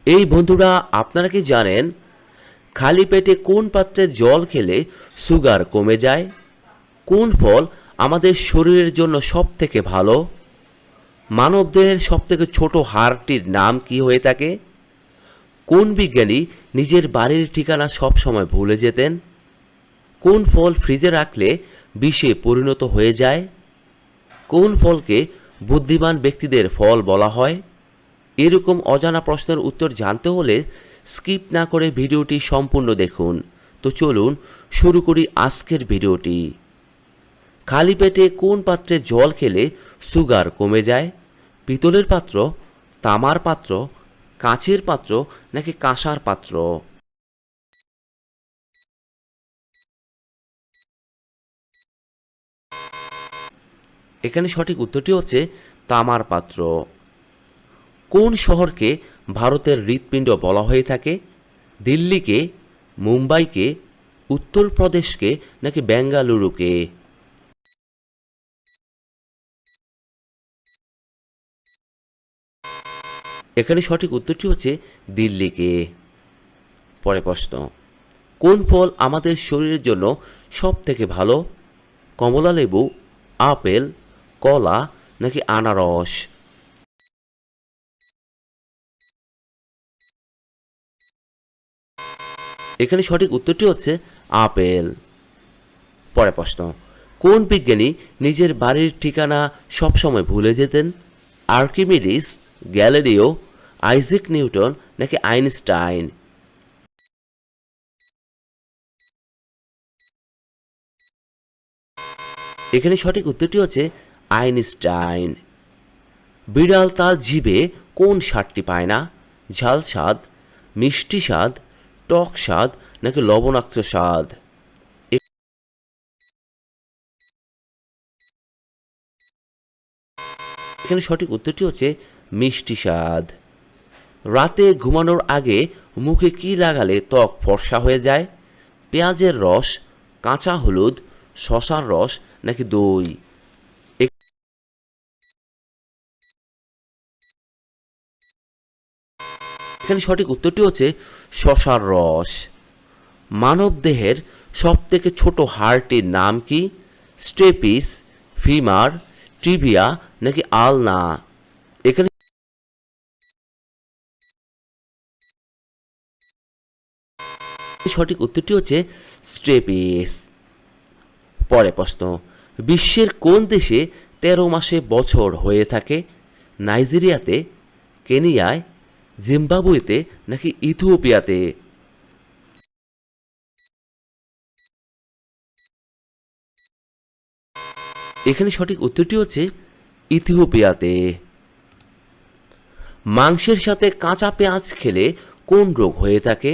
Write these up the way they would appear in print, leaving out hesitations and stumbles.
এই বন্ধুরা, আপনারা কি জানেন খালি পেটে কোন পাত্রে জল খেলে সুগার কমে যায়? কোন ফল আমাদের শরীরের জন্য সবথেকে ভালো? মানবদেহের সবথেকে ছোট হাড়টির নাম কি হয়ে থাকে? কোন বিজ্ঞানী নিজের বাড়ির ঠিকানা সব সময় ভুলে যেতেন? কোন ফল ফ্রিজে রাখলে বিষে পরিণত হয়ে যায়? কোন ফলকে বুদ্ধিমান ব্যক্তিদের ফল বলা হয়? এরকম অজানা প্রশ্নের উত্তর জানতে হলে স্কিপ না করে ভিডিওটি সম্পূর্ণ দেখুন। তো চলুন শুরু করি আজকের ভিডিওটি। খালি পেটে কোন পাত্রে জল খেলে সুগার কমে যায়? পিতলের পাত্র, তামার পাত্র, কাঁচের পাত্র নাকি কাঁসার পাত্র? এখানে সঠিক উত্তরটি হচ্ছে তামার পাত্র। কোন শহরকে ভারতের হৃৎপিণ্ড বলা হয়ে থাকে? দিল্লিকে, মুম্বাইকে, উত্তরপ্রদেশকে নাকি বেঙ্গালুরুকে? এখানে সঠিক উত্তরটি হচ্ছে দিল্লিকে। পরে প্রশ্ন, কোন ফল আমাদের শরীরের জন্য সব থেকে ভালো? কমলা লেবু, আপেল, কলা নাকি আনারস? এখানে সঠিক উত্তরটি হচ্ছে আপেল। পরে প্রশ্ন, কোন বিজ্ঞানী নিজের বাড়ির ঠিকানা সবসময় ভুলে যেতেন? আর্কিমিডিস, গ্যালিলিও, আইজ্যাক নিউটন নাকি আইনস্টাইন? এখানে সঠিক উত্তরটি হচ্ছে আইনস্টাইন। বিড়াল তার জিভে কোন স্বাদটি পায় না? ঝাল স্বাদ, মিষ্টি স্বাদ, টক স্বাদ নাকি লবণাক্ত স্বাদ? এখানে সঠিক উত্তরটি হচ্ছে মিষ্টি স্বাদ। রাতে ঘুমানোর আগে মুখে কি লাগালে ত্বক ফর্সা হয়ে যায়? পেঁয়াজের রস, কাঁচা হলুদ, শসার রস নাকি দই? এখানে সঠিক উত্তরটি হচ্ছে শসার রস। মানব দেহের সবথেকে ছোট হাড়টির নাম কি? স্টেপিস, ফিমার, টিবিয়া নাকি আলনা? এখানে সঠিক উত্তরটি হচ্ছে স্টেপিস। পরে প্রশ্ন, বিশ্বের কোন দেশে 13 মাসে বছর হয়ে থাকে? নাইজেরিয়াতে, কেনিয়ায়, জিম্বাবুয়েতে নাকি ইথিওপিয়াতে? এখানে সঠিক উত্তরটি হচ্ছে ইথিওপিয়াতে। মাংসের সাথে কাঁচা পেঁয়াজ খেলে কোন রোগ হয়ে থাকে?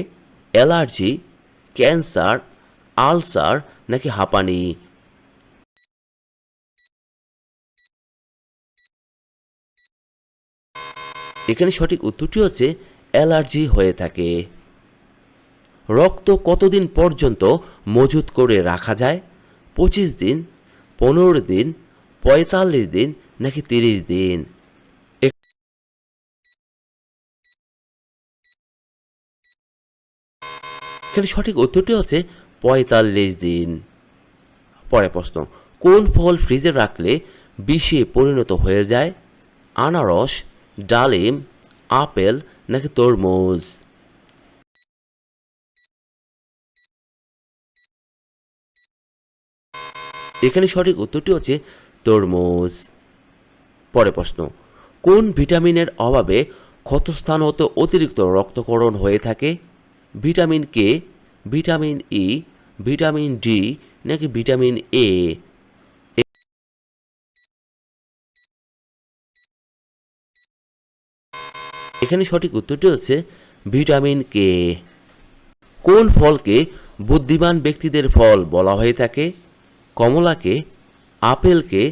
অ্যালার্জি, ক্যান্সার, আলসার নাকি হাঁপানি? এখানে সঠিক উত্তরটি হচ্ছে অ্যালার্জি হয়ে থাকে। রক্ত কতদিন পর্যন্ত মজুত করে রাখা যায়? 25 দিন, 15 দিন, 45 দিন নাকি 30 দিন? এখানে সঠিক উত্তরটি হচ্ছে 45 দিন। পরে প্রশ্ন, কোন ফল ফ্রিজে রাখলে বিষে পরিণত হয়ে যায়? আনারস, ডালিম, আপেল নাকি তরমুজ? এখানে সঠিক উত্তরটি হচ্ছে তরমুজ। পরে প্রশ্ন, কোন ভিটামিনের অভাবে ক্ষতস্থান হতে অতিরিক্ত রক্তক্ষরণ হয়ে থাকে? Vitamin K, vitamin E, vitamin D নাকি ভিটামিন এ? এখানে সঠিক উত্তরটি হচ্ছে ভিটামিন কে। কোন ফলকে বুদ্ধিমান ব্যক্তিদের ফল বলা হয়ে থাকে? কমলাকে, আপেলকে,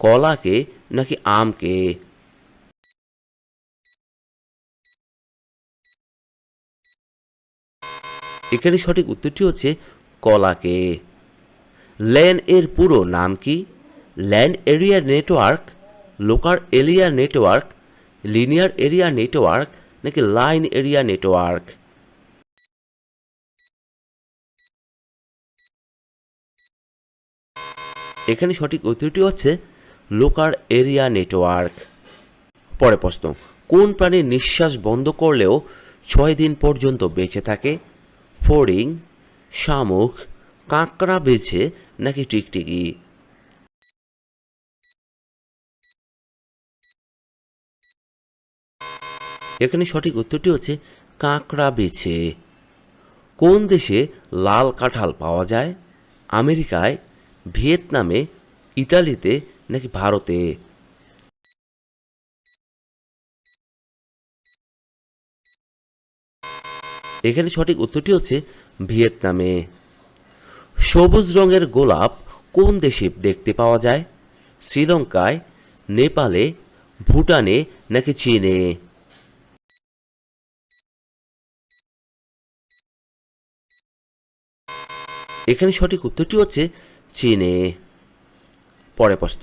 কলাকে নাকি আমকে? এখানে সঠিক উত্তরটি হচ্ছে কলাকে। ল্যান এর পুরো নাম কি? Land area network, local area network, linear area network নাকি লাইন এরিয়া নেটওয়ার্ক? এখানে সঠিক উত্তরটি হচ্ছে লোকাল এরিয়া নেটওয়ার্ক। পরে প্রশ্ন, কোন প্রাণীর নিঃশ্বাস বন্ধ করলেও 6 দিন পর্যন্ত বেঁচে থাকে? ফড়িং, শামুক, কাঁকড়া বেছে নাকি টিকটিকি? এখানে সঠিক উত্তরটি হচ্ছে কাঁকড়া বেছে। কোন দেশে লাল কাঁঠাল পাওয়া যায়? আমেরিকায়, ভিয়েতনামে, ইতালিতে নাকি ভারতে? এখানে সঠিক উত্তরটি হচ্ছে ভিয়েতনামে। সবুজ রঙের গোলাপ কোন দেশে দেখতে পাওয়া যায়? শ্রীলঙ্কায়, নেপালে, ভুটানে নাকি চীনে? এখানে সঠিক উত্তরটি হচ্ছে চীনে। পরে প্রশ্ন,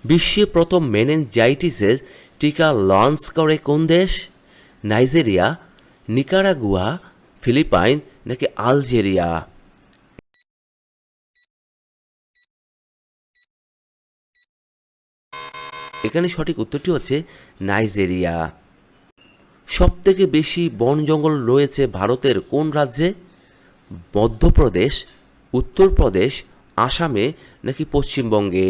বিশ্বে প্রথম মেনিনজাইটিসের টিকা লঞ্চ করে কোন দেশ? নাইজেরিয়া, নিকারাগুয়া, ফিলিপাইন নাকি আলজেরিয়া? এখানে সঠিক উত্তরটি হচ্ছে নাইজেরিয়া। সবথেকে বেশি বন জঙ্গল রয়েছে ভারতের কোন রাজ্যে? মধ্যপ্রদেশ, উত্তরপ্রদেশ, আসামে নাকি পশ্চিমবঙ্গে?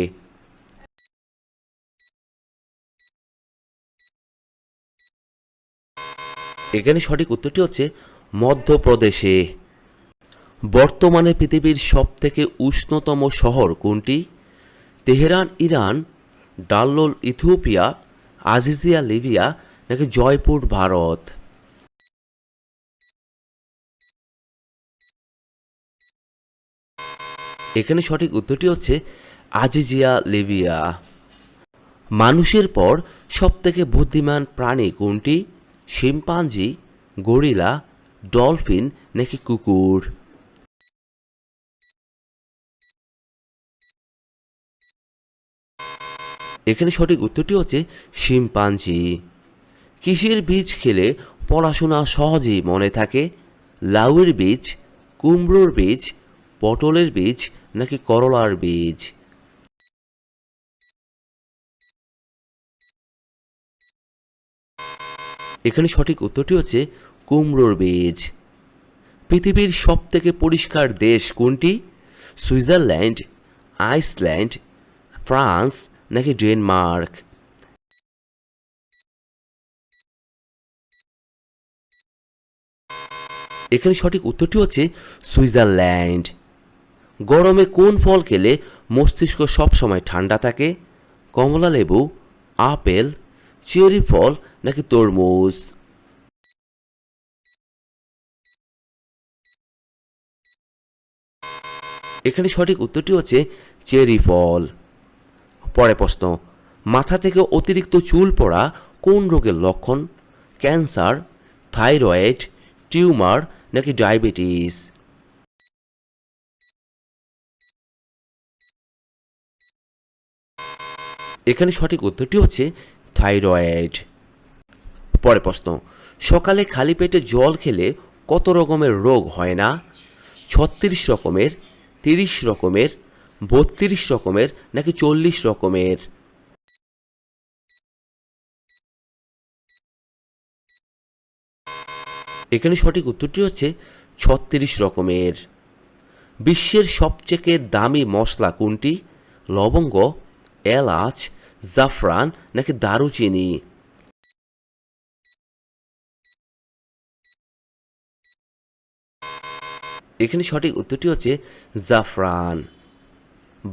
এখানে সঠিক উত্তরটি হচ্ছে মধ্যপ্রদেশে। বর্তমানে পৃথিবীর সবথেকে উষ্ণতম শহর কোনটি? Tehran Iran, Dallol Ethiopia, Aziziya Libya নাকি জয়পুর ভারত? এখানে সঠিক উত্তরটি হচ্ছে আজিজিয়া লিবিয়া। মানুষের পর সবথেকে বুদ্ধিমান প্রাণী কোনটি? শিম্পাঞ্জি, গরিলা, ডলফিন নাকি কুকুর? এখানে সঠিক উত্তরটি হচ্ছে শিম্পাঞ্জি। কিসের বীজ খেলে পড়াশোনা সহজেই মনে থাকে? লাউয়ের বীজ, কুমড়োর বীজ, পটলের বীজ নাকি করলার বীজ? এখানে সঠিক উত্তরটি হচ্ছে কুমড়োর বীজ। পৃথিবীর সবথেকে পরিষ্কার দেশ কোনটি? সুইজারল্যান্ড, আইসল্যান্ড, ফ্রান্স নাকি ডেনমার্ক? এখানে সঠিক উত্তরটি হচ্ছে সুইজারল্যান্ড। গরমে কোন ফল খেলে মস্তিষ্ক সবসময় ঠান্ডা থাকে? কমলা লেবু, আপেল, চেরি ফল নাকি তরমুজ? এখানে সঠিক উত্তরটি হচ্ছে চেরি ফল। পরে প্রশ্ন, মাথা থেকে অতিরিক্ত চুল পড়া কোন রোগের লক্ষণ? ক্যান্সার, থাইরয়েড, টিউমার নাকি ডায়াবেটিস? এখানে সঠিক উত্তরটি হচ্ছে থাইরয়েড। পরে প্রশ্ন, সকালে খালি পেটে জল খেলে কত রকমের রোগ হয় না? 36 রকমের, 30 রকমের, 32 রকমের নাকি 40 রকমের? এখানে সঠিক উত্তরটি হচ্ছে 36 রকমের। বিশ্বের সবচেয়ে দামি মশলা কোনটি? লবঙ্গ, এলাচ, জাফরান নাকি দারুচিনি? এখানে সঠিক উত্তরটি হচ্ছে জাফরান।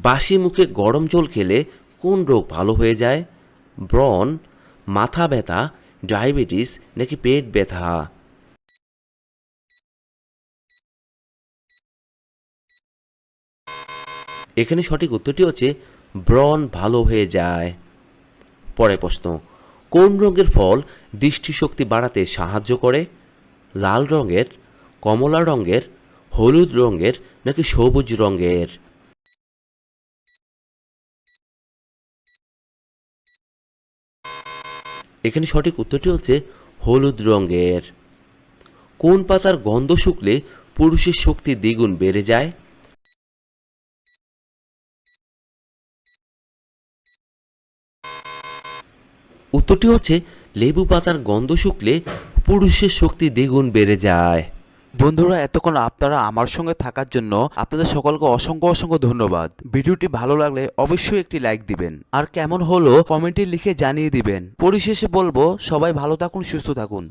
বাসি মুখে গরম জল খেলে কোন রোগ ভালো হয়ে যায়? ব্রণ, মাথা ব্যথা, ডায়াবেটিস নাকি পেট ব্যথা? এখানে সঠিক উত্তরটি হচ্ছে ব্রণ ভালো হয়ে যায়। পরে প্রশ্ন, কোন রঙের ফল দৃষ্টিশক্তি বাড়াতে সাহায্য করে? লাল রঙের, কমলা রঙের, হলুদ রঙের নাকি সবুজ রঙের? এখানে সঠিক উত্তরটি হচ্ছে হলুদ রঙের। কোন পাতার গন্ধ শুকলে পুরুষের শক্তি দ্বিগুণ বেড়ে যায়? উত্তরটি হচ্ছে লেবু পাতার গন্ধ শুকলে পুরুষের শক্তি দ্বিগুণ বেড়ে যায়। বন্ধুরা, এতক্ষণ আপনারা আমার সঙ্গে থাকার জন্য আপনাদের সকলকে অসংখ্য অসংখ্য ধন্যবাদ। ভিডিওটি ভালো লাগলে অবশ্যই একটি লাইক দিবেন, আর কেমন হলো কমেন্টে লিখে জানিয়ে দিবেন। পরিশেষে বলবো, সবাই ভালো থাকুন, সুস্থ থাকুন।